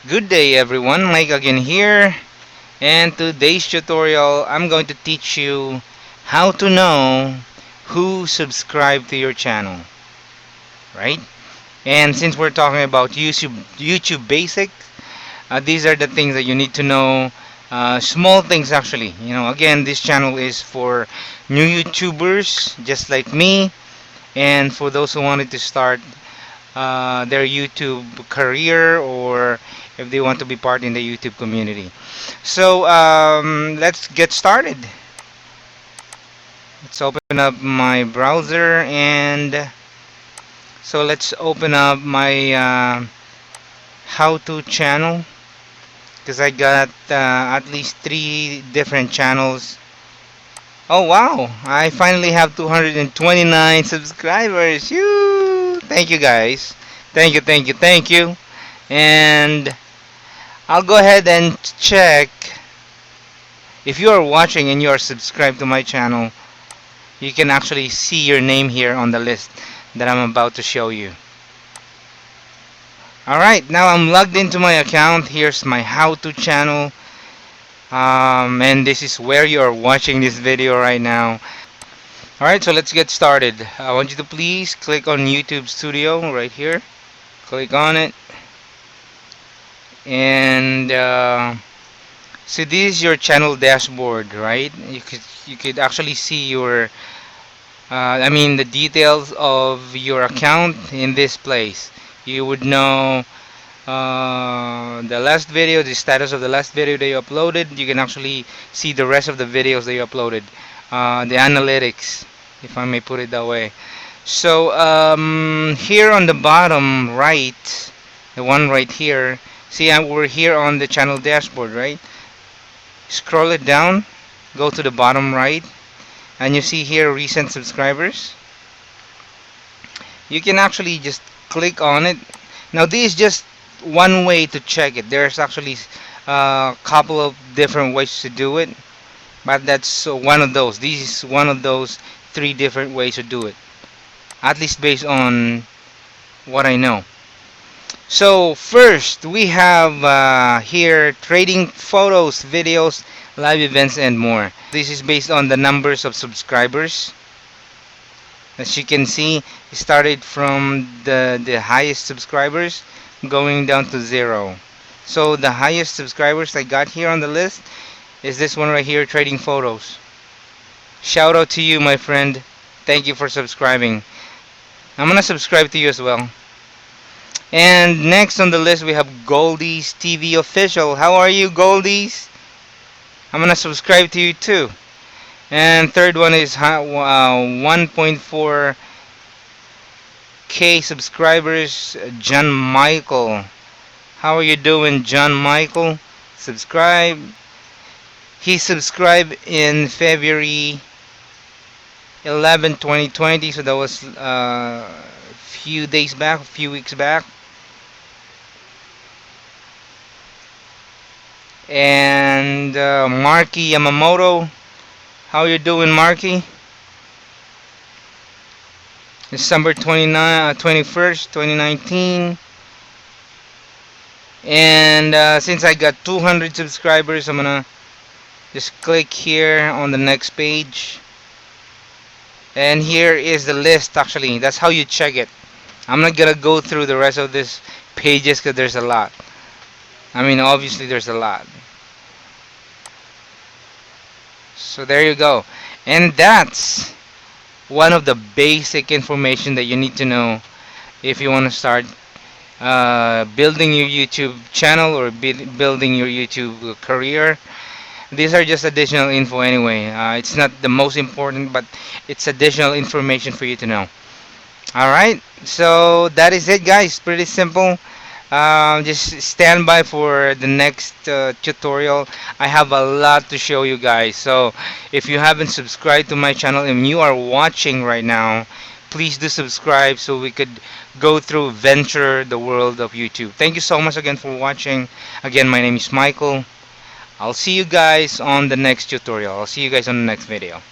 Good day everyone, Mike again here, and today's tutorial I'm going to teach you how to know who subscribed to your channel, right? And since we're talking about YouTube basic, these are the things that you need to know. Small things actually. Again, this channel is for new YouTubers just like me, and for those who wanted to start their YouTube career, or if they want to be part in the YouTube community. So let's get started. Let's open up my browser, and so let's open up my how-to channel, because I got at least 3 different channels. Oh wow, I finally have 229 subscribers. Thank you guys. Thank you. And I'll go ahead and check. If you are watching and you are subscribed to my channel, you can actually see your name here on the list that I'm about to show you. Alright, now I'm logged into my account. Here's my how-to channel. And this is where you are watching this video right now. Alright, so let's get started. I want you to please click on YouTube Studio right here. Click on it. And so this is your channel dashboard, right? You could actually see your the details of your account in this place. You would know the last video, the status of the last video that you uploaded. You can actually see the rest of the videos that you uploaded, the analytics, if I may put it that way. So here on the bottom right, the one right here, see, we're here on the channel dashboard, right? Scroll it down, go to the bottom right, and you see here recent subscribers. You can actually just click on it. Now this is just one way to check it. There's actually a couple of different ways to do it, but that's one of those. This is one of those 3 different ways to do it, at least based on what I know. So first we have here trading photos, videos, live events, and more. This is based on the numbers of subscribers. As you can see, it started from the highest subscribers going down to 0. So the highest subscribers I got here on the list is this one right here, trading photos. Shout out to you, my friend. Thank you for subscribing. I'm gonna subscribe to you as well. And next on the list we have Goldies TV Official. How are you, Goldies? I'm gonna subscribe to you too. And third one is 1.4K subscribers, John Michael. How are you doing, John Michael? Subscribe. He subscribed in February 11, 2020, so that was a few days back, a few weeks back. And Marky Yamamoto. How you doing, Marky? December 21st, 2019. And since I got 200 subscribers, I'm gonna just click here on the next page. And here is the list. Actually, that's how you check it. I'm not gonna go through the rest of this pages because there's a lot. Obviously there's a lot. So there you go. And that's one of the basic information that you need to know if you want to start building your YouTube channel or building your YouTube career. These are just additional info anyway. It's not the most important, but it's additional information for you to know. Alright, so that is it, guys. Pretty simple. Just stand by for the next tutorial. I have a lot to show you guys. So if you haven't subscribed to my channel and you are watching right now, please do subscribe so we could go through venture the world of YouTube. Thank you so much again for watching. Again, my name is Michael. I'll see you guys on the next tutorial. I'll see you guys on the next video.